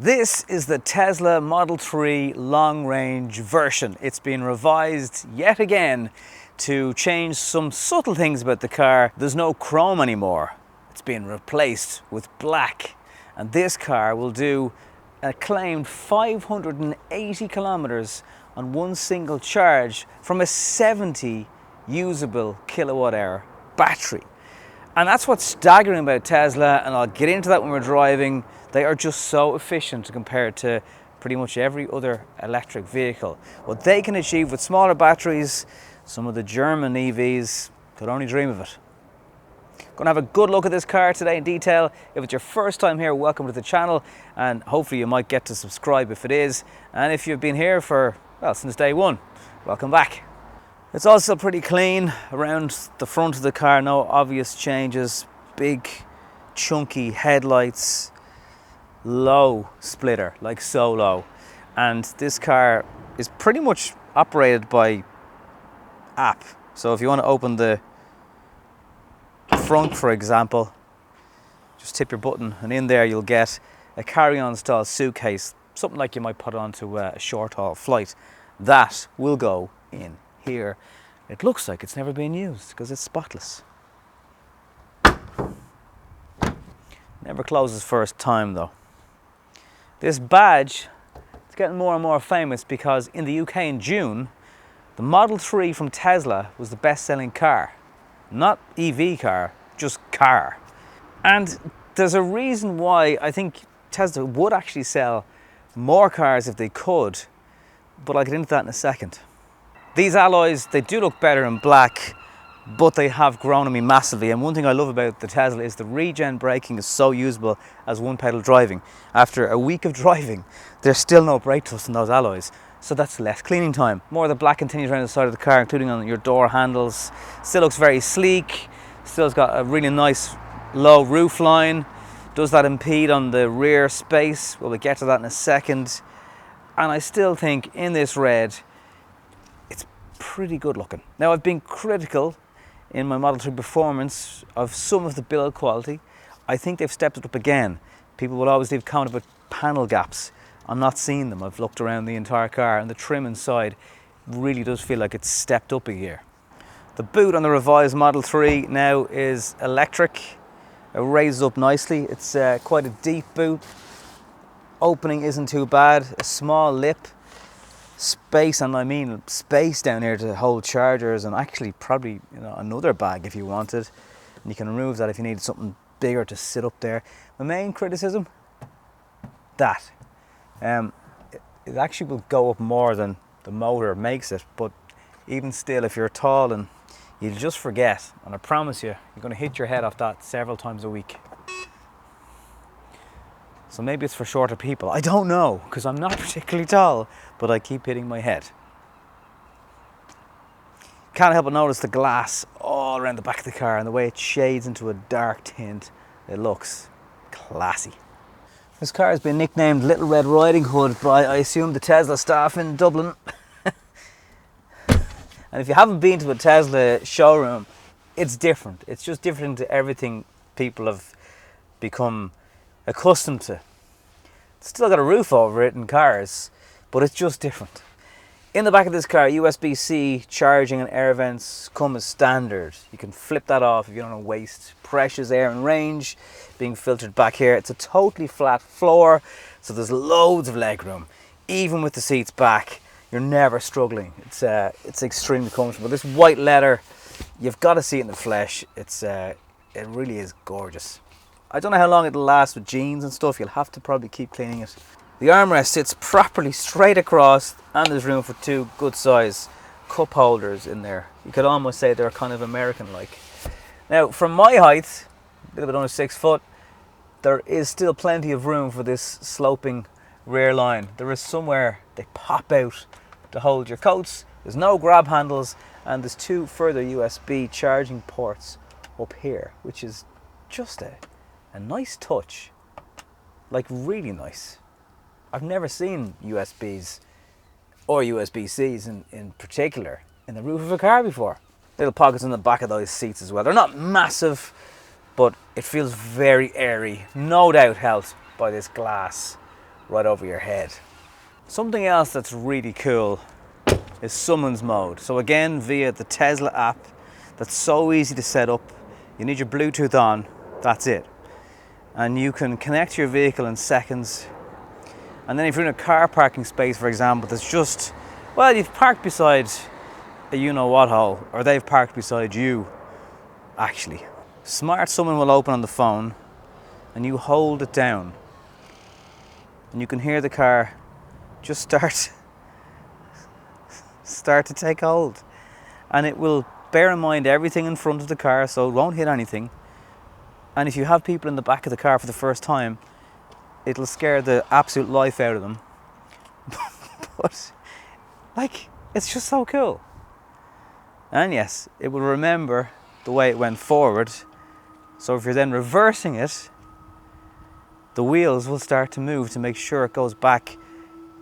This is the Tesla Model 3 long-range version. It's been revised yet again to change some subtle things about the car. There's no chrome anymore. It's been replaced with black. And this car will do a claimed 580 kilometers on one single charge from a 70 usable kilowatt hour battery. And that's what's staggering about Tesla, and I'll get into that when we're driving. They are just so efficient compared to pretty much every other electric vehicle. What they can achieve with smaller batteries, some of the German EVs could only dream of it. Going to have a good look at this car today in detail. If it's your first time here, welcome to the channel, and hopefully you might get to subscribe if it is. And if you've been here for, well, since day one, welcome back. It's also pretty clean around the front of the car, no obvious changes. Big, chunky headlights, low splitter, like so low. And this car is pretty much operated by app. So if you want to open the front, for example, just tip your button and in there you'll get a carry-on style suitcase, something like you might put onto a short haul flight. That will go in here. It looks like it's never been used because it's spotless. Never closes first time though. This badge is getting more and more famous because in the UK in June, the Model 3 from Tesla was the best-selling car. Not EV car, just car. And there's a reason why I think Tesla would actually sell more cars if they could, but I'll get into that in a second. These alloys, they do look better in black, but they have grown on me massively. And one thing I love about the Tesla is the regen braking is so usable as one pedal driving. After a week of driving, there's still no brake dust in those alloys. So that's less cleaning time. More of the black continues around the side of the car, including on your door handles. Still looks very sleek. Still has got a really nice low roof line. Does that impede on the rear space? Well, we'll get to that in a second. And I still think in this red, it's pretty good looking. Now, I've been critical in my Model 3 performance of some of the build quality. I think they've stepped it up again. People will always leave comment about panel gaps. I'm not seeing them. I've looked around the entire car and the trim inside really does feel like it's stepped up a gear. The boot on the revised Model 3 now is electric. It raises up nicely. It's quite a deep boot. Opening isn't too bad. A small lip. Space, and I mean space down here to hold chargers, and actually probably another bag if you wanted. And you can remove that if you need something bigger to sit up there. My main criticism, that. It actually will go up more than the motor makes it, but even still, if you're tall and you just forget, and I promise you, you're going to hit your head off that several times a week. So maybe it's for shorter people. I don't know, because I'm not particularly tall, but I keep hitting my head. Can't help but notice the glass all around the back of the car and the way it shades into a dark tint. It looks classy. This car has been nicknamed Little Red Riding Hood by, I assume, the Tesla staff in Dublin. And if you haven't been to a Tesla showroom, it's different. It's just different to everything people have become accustomed to. It's still got a roof over it in cars, but it's just different. In the back of this car, USB-C charging and air vents come as standard. You can flip that off if you don't want to waste precious air and range being filtered back here. It's a totally flat floor, so there's loads of leg room. Even with the seats back, you're never struggling. It's extremely comfortable. This white leather, you've got to see it in the flesh. It really is gorgeous. I don't know how long it'll last with jeans and stuff. You'll have to probably keep cleaning it. The armrest sits properly straight across, and there's room for two good size cup holders in there. You could almost say they're kind of American-like. Now, from my height, a little bit under 6 foot, there is still plenty of room for this sloping rear line. There is somewhere they pop out to hold your coats. There's no grab handles, and there's two further USB charging ports up here, which is just a nice touch. Like, really nice. I've never seen USBs or USB-Cs in particular in the roof of a car before. Little pockets in the back of those seats as well. They're not massive, but it feels very airy. No doubt helped by this glass right over your head. Something else that's really cool is summons mode. So again, via the Tesla app, that's so easy to set up. You need your Bluetooth on, that's it. And you can connect your vehicle in seconds. And then if you're in a car parking space, for example, that's just, well, you've parked beside a you-know-what hole, or they've parked beside you, actually. Smart Summon will open on the phone, and you hold it down. And you can hear the car just start to take hold. And it will bear in mind everything in front of the car, so it won't hit anything. And if you have people in the back of the car for the first time, it'll scare the absolute life out of them. But, like, it's just so cool. And yes, it will remember the way it went forward. So if you're then reversing it, the wheels will start to move to make sure it goes back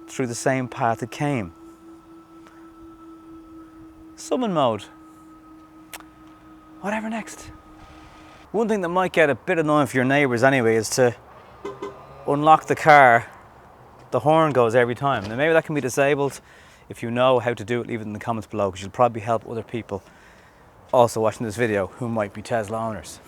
through the same path it came. Summon mode. Whatever next? One thing that might get a bit annoying for your neighbours anyway is to unlock the car. The horn goes every time. Now maybe that can be disabled. If you know how to do it, leave it in the comments below, because you'll probably help other people also watching this video who might be Tesla owners.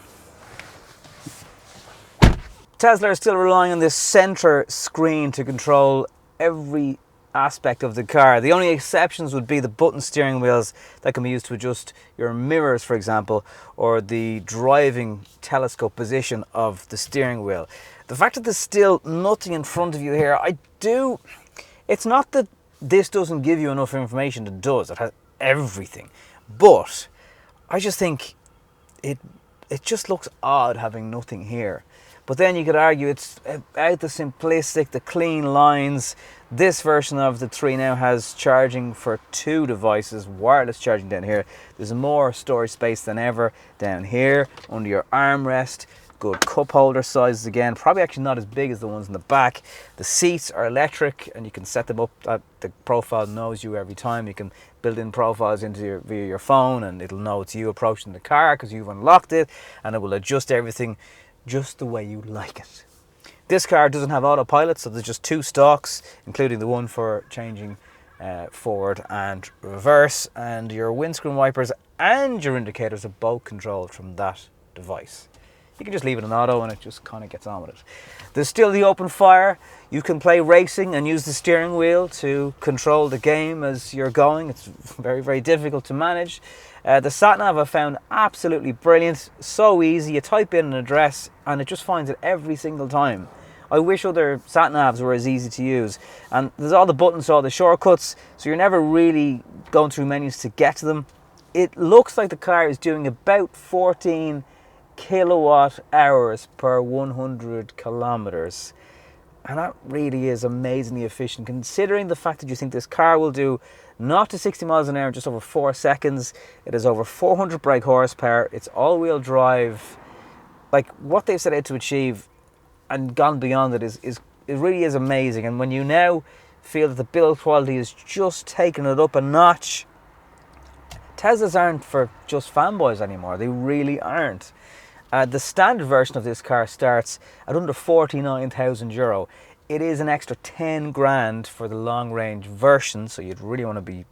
Tesla are still relying on this center screen to control every aspect of the car. The only exceptions would be the button steering wheels that can be used to adjust your mirrors, for example, or the driving telescope position of the steering wheel. The fact that there's still nothing in front of you here, it's not that this doesn't give you enough information, it does, it has everything. But I just think it just looks odd having nothing here. But then you could argue it's about the simplistic, the clean lines. This version of the 3 now has charging for 2 devices, wireless charging down here. There's more storage space than ever down here, under your armrest. Good cup holder sizes again, probably actually not as big as the ones in the back. The seats are electric and you can set them up, the profile knows you every time. You can build in profiles via your phone, and it'll know it's you approaching the car because you've unlocked it, and it will adjust everything just the way you like it. This car doesn't have autopilot, so there's just 2 stalks, including the one for changing forward and reverse, and your windscreen wipers and your indicators are both controlled from that device. You can just leave it in auto and it just kind of gets on with it. There's still the open fire. You can play racing and use the steering wheel to control the game as you're going. It's very, very difficult to manage. The sat-nav I found absolutely brilliant. So easy. You type in an address and it just finds it every single time. I wish other sat-navs were as easy to use. And there's all the buttons, all the shortcuts, so you're never really going through menus to get to them. It looks like the car is doing about 14 kilowatt hours per 100 kilometers, and that really is amazingly efficient, considering the fact that you think this car will do 0 to 60 miles an hour in just over 4 seconds. It has over 400 brake horsepower. It's all-wheel drive. Like, what they've set out to achieve and gone beyond it it really is amazing. And when you now feel that the build quality is just taking it up a notch, Teslas aren't for just fanboys anymore. They really aren't. The standard version of this car starts at under €49,000. It is an extra 10 grand for the long range version, so you'd really want to be,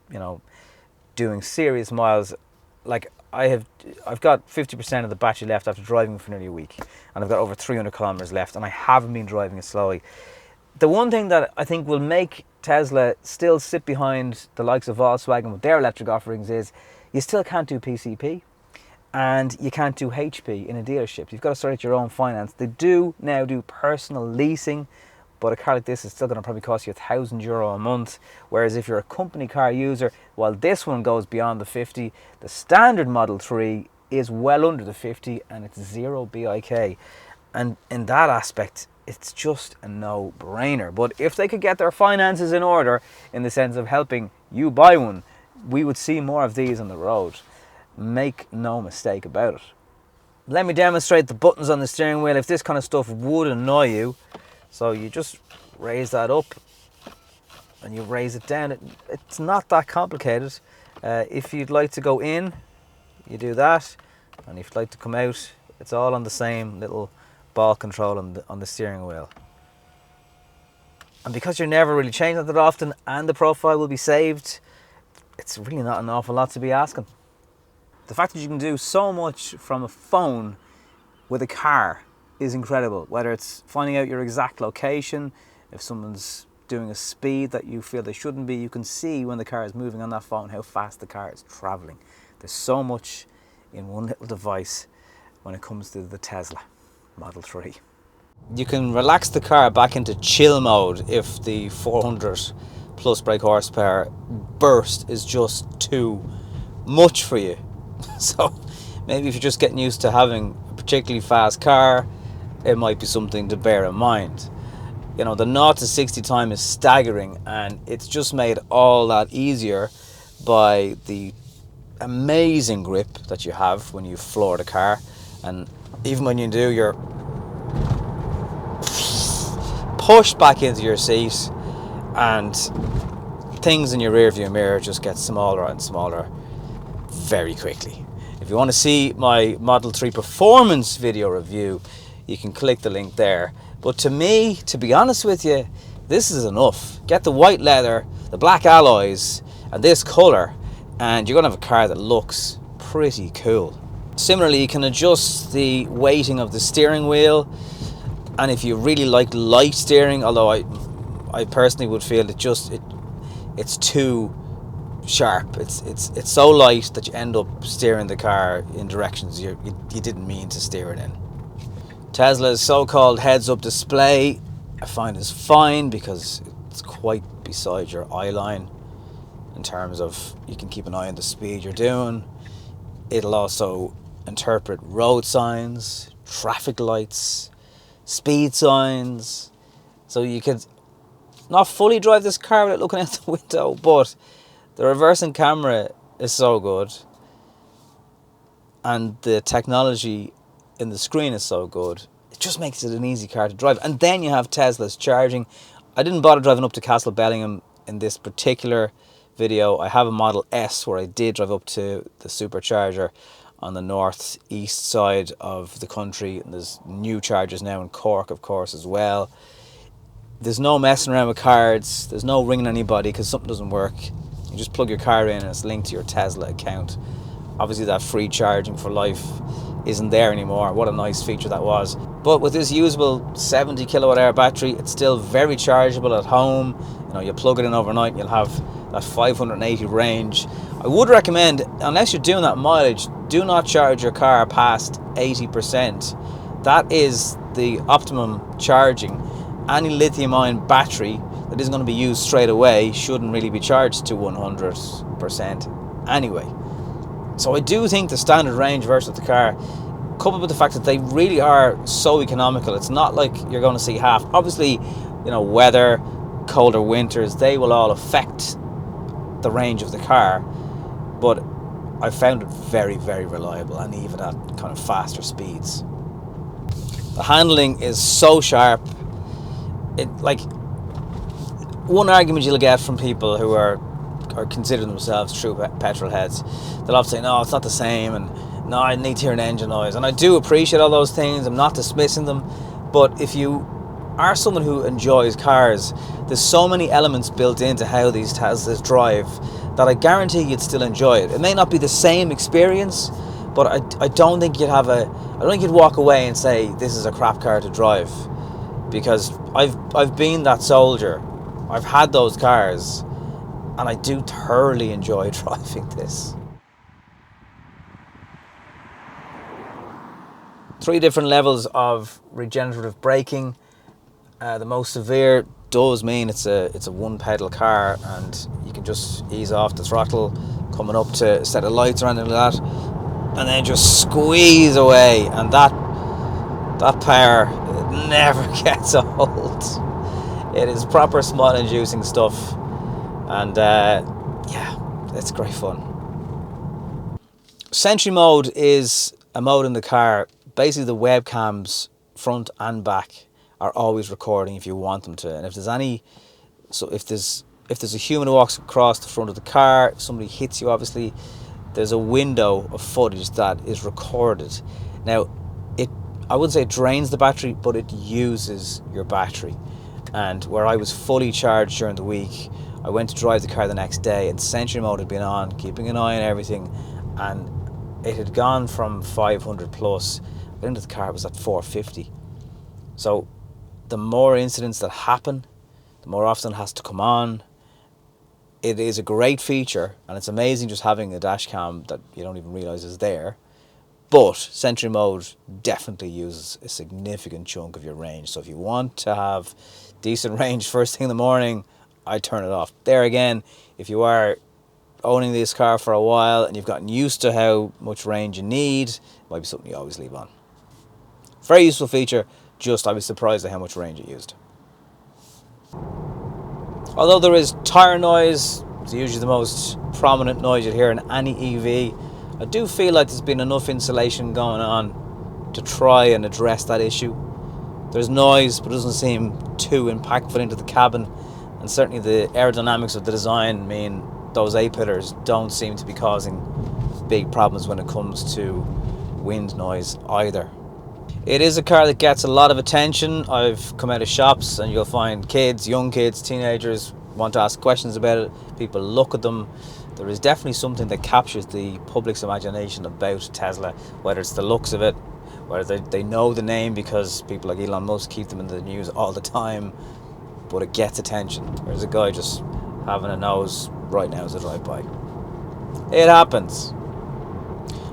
doing serious miles. Like, I've got 50% of the battery left after driving for nearly a week, and I've got over 300 kilometers left, and I haven't been driving it slowly. The one thing that I think will make Tesla still sit behind the likes of Volkswagen with their electric offerings is you still can't do PCP. And you can't do HP in a dealership. You've got to sort out your own finance. They do now do personal leasing, but a car like this is still going to probably cost you €1,000 a month. Whereas if you're a company car user, while this one goes beyond the 50, the standard Model 3 is well under the 50 and it's 0 BIK. And in that aspect, it's just a no-brainer. But if they could get their finances in order, in the sense of helping you buy one, we would see more of these on the road. Make no mistake about it. Let me demonstrate the buttons on the steering wheel if this kind of stuff would annoy you. So you just raise that up and you raise it down. It's not that complicated. If you'd like to go in, you do that, and if you'd like to come out, it's all on the same little ball control on the steering wheel. And because you're never really changing it that often and the profile will be saved, it's really not an awful lot to be asking. The fact that you can do so much from a phone with a car is incredible. Whether it's finding out your exact location, if someone's doing a speed that you feel they shouldn't be, you can see when the car is moving on that phone how fast the car is traveling. There's so much in one little device when it comes to the Tesla Model 3. You can relax the car back into chill mode if the 400 plus brake horsepower burst is just too much for you. So maybe if you're just getting used to having a particularly fast car, it might be something to bear in mind. You know, the 0 to 60 time is staggering, and it's just made all that easier by the amazing grip that you have when you floor the car. And even when you do, you're pushed back into your seat, and things in your rear view mirror just get smaller and smaller very quickly. If you want to see my Model 3 performance video review, you can click the link there. But to me, to be honest with you, this is enough. Get the white leather, the black alloys, and this colour, and you're going to have a car that looks pretty cool. Similarly, you can adjust the weighting of the steering wheel, and if you really like light steering, although I personally would feel it's too sharp. It's so light that you end up steering the car in directions you didn't mean to steer it in. Tesla's so-called heads-up display I find is fine because it's quite beside your eye line in terms of you can keep an eye on the speed you're doing. It'll also interpret road signs, traffic lights, speed signs, so you could not fully drive this car without looking out the window, but the reversing camera is so good, and the technology in the screen is so good. It just makes it an easy car to drive. And then you have Tesla's charging. I didn't bother driving up to Castle Bellingham in this particular video. I have a Model S where I did drive up to the supercharger on the northeast side of the country, and there's new chargers now in Cork, of course, as well. There's no messing around with cards, there's no ringing anybody because something doesn't work. You just plug your car in and it's linked to your Tesla account. Obviously that free charging for life isn't there anymore. What a nice feature that was. But with this usable 70 kilowatt hour battery, it's still very chargeable at home. You know, you plug it in overnight and you'll have that 580 range. I would recommend, unless you're doing that mileage, do not charge your car past 80%. That is the optimum charging. Any lithium-ion battery that isn't going to be used straight away shouldn't really be charged to 100% anyway. So I do think the standard range version of the car, coupled with the fact that they really are so economical, it's not like you're going to see half. Obviously, you know, weather, colder winters, they will all affect the range of the car, but I found it very, very reliable, and even at kind of faster speeds. The handling is so sharp. Like, one argument you'll get from people who are considering themselves true petrol heads, they'll often say, no, it's not the same, and no, I need to hear an engine noise. And I do appreciate all those things, I'm not dismissing them, but if you are someone who enjoys cars, there's so many elements built into how these Teslas drive that I guarantee you'd still enjoy it. It may not be the same experience, but I don't think you'd walk away and say this is a crap car to drive, because I've been that soldier. I've had those cars, and I do thoroughly enjoy driving this. 3 different levels of regenerative braking. The most severe does mean it's a 1-pedal car, and you can just ease off the throttle coming up to a set of lights or anything like that, and then just squeeze away, and that power never gets old. It is proper smile-inducing stuff, and yeah, it's great fun. Sentry mode is a mode in the car. Basically, the webcams front and back are always recording if you want them to, and if there's a human who walks across the front of the car, if somebody hits you, obviously there's a window of footage that is recorded. Now, I wouldn't say it drains the battery, but it uses your battery. And where I was fully charged during the week, I went to drive the car the next day and Sentry Mode had been on, keeping an eye on everything, and it had gone from 500 plus. I got into the car, it was at 450. So the more incidents that happen, the more often it has to come on. It is a great feature, and it's amazing just having a dash cam that you don't even realise is there. But Sentry Mode definitely uses a significant chunk of your range. So if you want to have decent range first thing in the morning, I turn it off. There again, if you are owning this car for a while and you've gotten used to how much range you need, it might be something you always leave on. Very useful feature, just I was surprised at how much range it used. Although there is tyre noise, it's usually the most prominent noise you'd hear in any EV, I do feel like there's been enough insulation going on to try and address that issue. There's noise, but it doesn't seem too impactful into the cabin, and certainly the aerodynamics of the design mean those A-pillars don't seem to be causing big problems when it comes to wind noise either. It is a car that gets a lot of attention. I've come out of shops and you'll find kids, young kids, teenagers want to ask questions about it. People look at them. There is definitely something that captures the public's imagination about Tesla, whether it's the looks of it, whether they know the name because people like Elon Musk keep them in the news all the time, but it gets attention. There's a guy just having a nose right now as I drive by. It happens.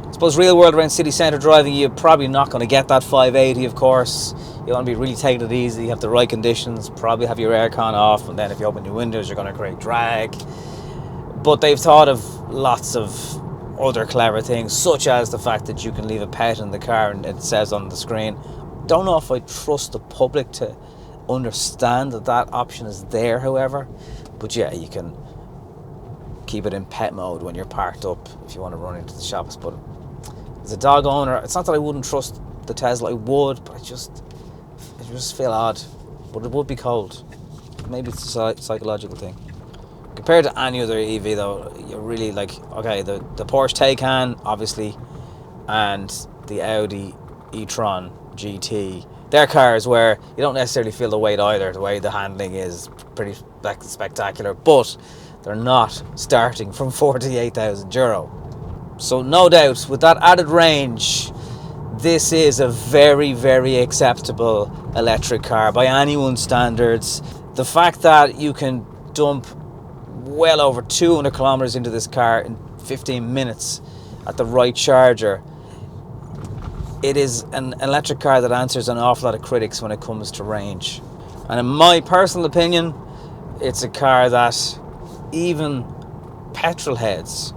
I suppose real world around city centre driving, you're probably not going to get that 580, of course. You want to be really taking it easy, you have the right conditions, probably have your aircon off, and then if you open your windows, you're going to create drag. But they've thought of lots of other clever things, such as the fact that you can leave a pet in the car and it says on the screen. Don't know if I trust the public to understand that that option is there, however. But yeah, you can keep it in pet mode when you're parked up if you want to run into the shops. But as a dog owner, it's not that I wouldn't trust the Tesla, I would, but I just feel odd. But it would be cold. Maybe it's a psychological thing. Compared to any other EV though, you're really like, okay, the Porsche Taycan, obviously, and the Audi e-tron GT, they're cars where you don't necessarily feel the weight either. The way the handling is pretty spectacular, but they're not starting from €48,000. So no doubt, with that added range, this is a very, very acceptable electric car by anyone's standards. The fact that you can dump well over 200 kilometers into this car in 15 minutes at the right charger, it is an electric car that answers an awful lot of critics when it comes to range. And in my personal opinion, it's a car that even petrol heads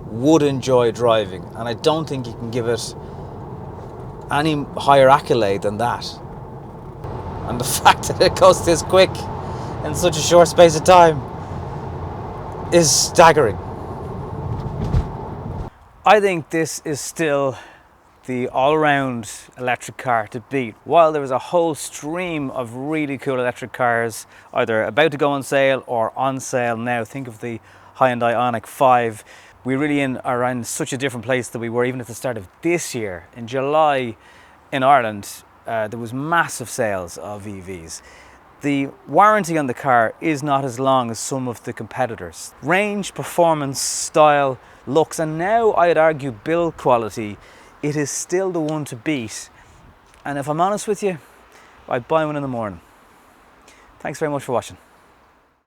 would enjoy driving, and I don't think you can give it any higher accolade than that. And the fact that it goes this quick in such a short space of time is staggering. I think this is still the all-round electric car to beat. While there is a whole stream of really cool electric cars either about to go on sale or on sale now, think of the Hyundai Ioniq 5, we really are in such a different place than we were even at the start of this year. In July in Ireland, there was massive sales of EVs. The warranty on the car is not as long as some of the competitors. Range, performance, style, looks, and now I'd argue build quality, it is still the one to beat. And if I'm honest with you, I'd buy one in the morning. Thanks very much for watching.